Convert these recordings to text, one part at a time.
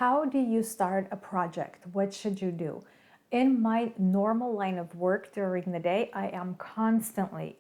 how do you start a project? What should you do? In my normal line of work during the day, I am constantly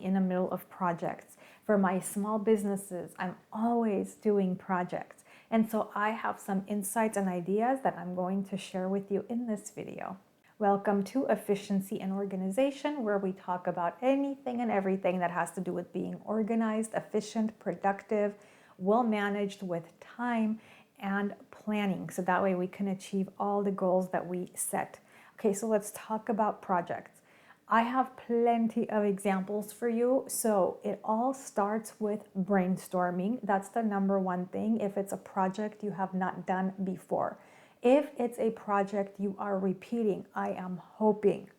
in the middle of projects. For my small businesses, I'm always doing projects. And so I have some insights and ideas that I'm going to share with you in this video. Welcome to Efficiency and Organization, where we talk about anything and everything that has to do with being organized, efficient, productive, well managed with time and planning. So that way we can achieve all the goals that we set. Okay, so let's talk about projects. I have plenty of examples for you. So it all starts with brainstorming. That's the number one thing if it's a project you have not done before. If it's a project you are repeating, I am hoping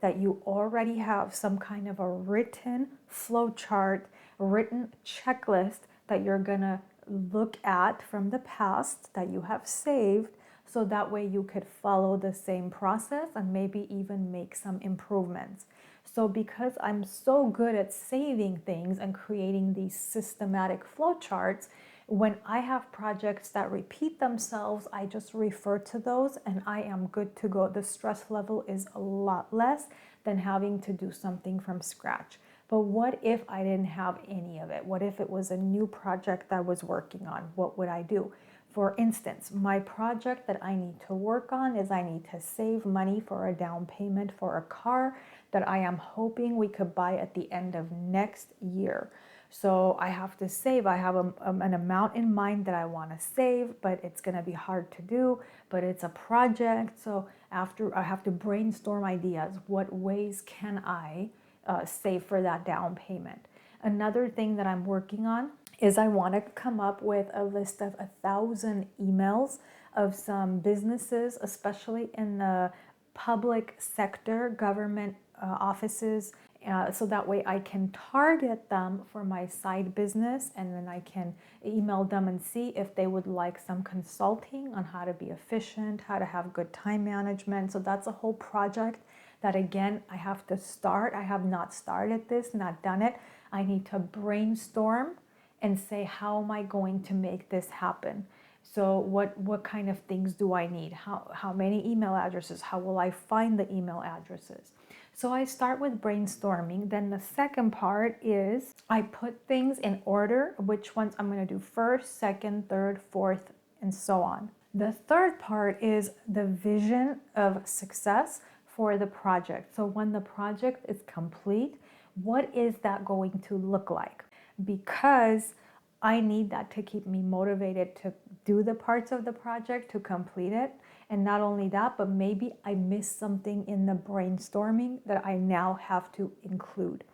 that you already have some kind of a written flow chart, written checklist that you're gonna look at from the past that you have saved, so that way you could follow the same process and maybe even make some improvements. So because I'm so good at saving things and creating these systematic flowcharts, when I have projects that repeat themselves, I just refer to those and I am good to go. The stress level is a lot less than having to do something from scratch. But what if I didn't have any of it? What if it was a new project that I was working on? What would I do? For instance, my project that I need to work on is I need to save money for a down payment for a car that I am hoping we could buy at the end of next year. So I have to save. I have an amount in mind that I want to save, but it's going to be hard to do, but it's a project. So after I have to brainstorm ideas, what ways can I save for that down payment? Another thing that I'm working on is I want to come up with a list of 1,000 emails of some businesses, especially in the public sector, government offices, so that way I can target them for my side business, and then I can email them and see if they would like some consulting on how to be efficient, how to have good time management. So that's a whole project that, again, I have to start. I have not started this, not done it. I need to brainstorm and say, how am I going to make this happen? So what kind of things do I need? How many email addresses? How will I find the email addresses? So I start with brainstorming. Then the second part is I put things in order, which ones I'm going to do first, second, third, fourth, and so on. The third part is the vision of success for the project. So when the project is complete, what is that going to look like? Because I need that to keep me motivated to do the parts of the project, to complete it. And not only that, but maybe I missed something in the brainstorming that I now have to include.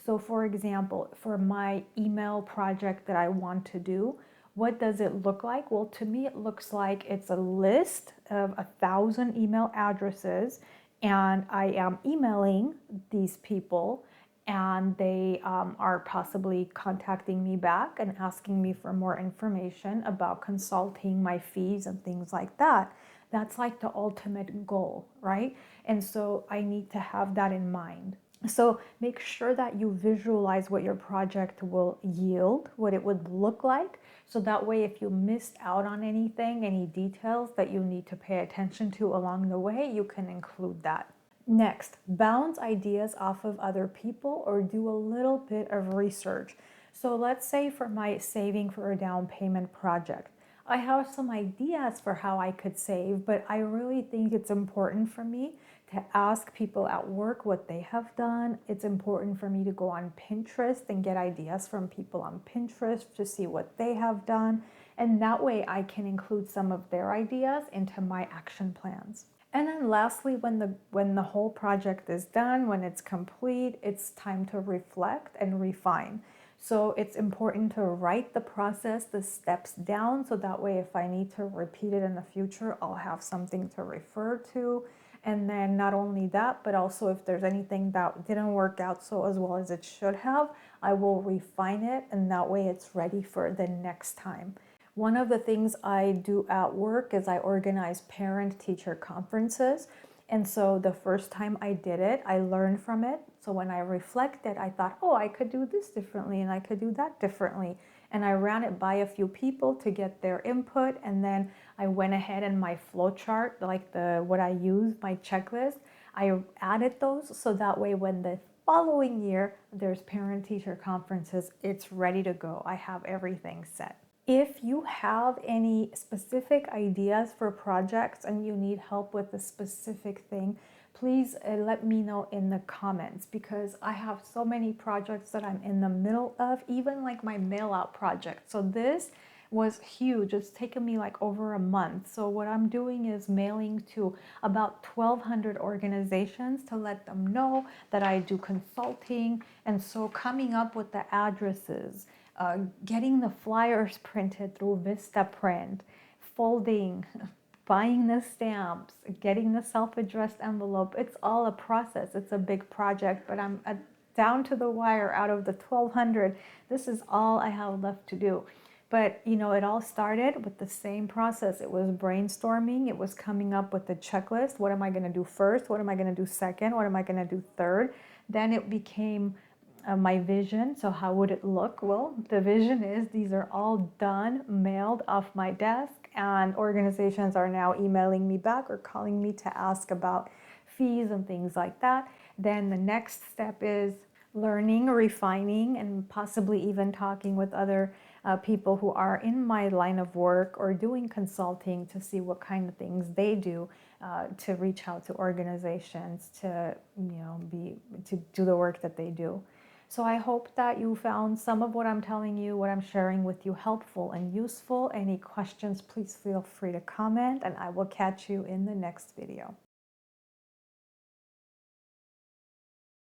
So for example, for my email project that I want to do, what does it look like? Well, to me, it looks like it's a list of 1,000 email addresses, and I am emailing these people, and they are possibly contacting me back and asking me for more information about consulting, my fees, and things like that. That's like the ultimate goal, right? And so I need to have that in mind. So make sure that you visualize what your project will yield, what it would look like. So that way, if you missed out on anything, any details that you need to pay attention to along the way, you can include that. Next, bounce ideas off of other people or do a little bit of research. So let's say for my saving for a down payment project, I have some ideas for how I could save, but I really think it's important for me to ask people at work what they have done. It's important for me to go on Pinterest and get ideas from people on Pinterest to see what they have done. And that way I can include some of their ideas into my action plans. And then lastly, when the whole project is done, when it's complete, it's time to reflect and refine. So it's important to write the process, the steps down, so that way if I need to repeat it in the future, I'll have something to refer to. And then not only that, but also if there's anything that didn't work out so as well as it should have, I will refine it, and that way it's ready for the next time. One of the things I do at work is I organize parent-teacher conferences. And so the first time I did it, I learned from it. So when I reflected, I thought, oh, I could do this differently and I could do that differently. and I ran it by a few people to get their input, and then I went ahead and my flowchart, like what I use, my checklist, I added those so that way when the following year there's parent-teacher conferences, it's ready to go. I have everything set. If you have any specific ideas for projects and you need help with a specific thing, please let me know in the comments, because I have so many projects that I'm in the middle of, even like my mail out project. So this was huge. It's taken me like over a month. So what I'm doing is mailing to about 1,200 organizations to let them know that I do consulting. And so coming up with the addresses, getting the flyers printed through Vistaprint, folding, buying the stamps, getting the self-addressed envelope. It's all a process. It's a big project, but I'm down to the wire. Out of the 1,200, this is all I have left to do. But you know, it all started with the same process. It was brainstorming. It was coming up with a checklist. What am I going to do first? What am I going to do second? What am I going to do third? Then it became my vision. So how would it look? Well, the vision is these are all done, mailed off my desk, and organizations are now emailing me back or calling me to ask about fees and things like that. Then the next step is learning, refining, and possibly even talking with other people who are in my line of work or doing consulting to see what kind of things they do to reach out to organizations to, to do the work that they do. So I hope that you found some of what I'm telling you, what I'm sharing with you, helpful and useful. Any questions, please feel free to comment, and I will catch you in the next video.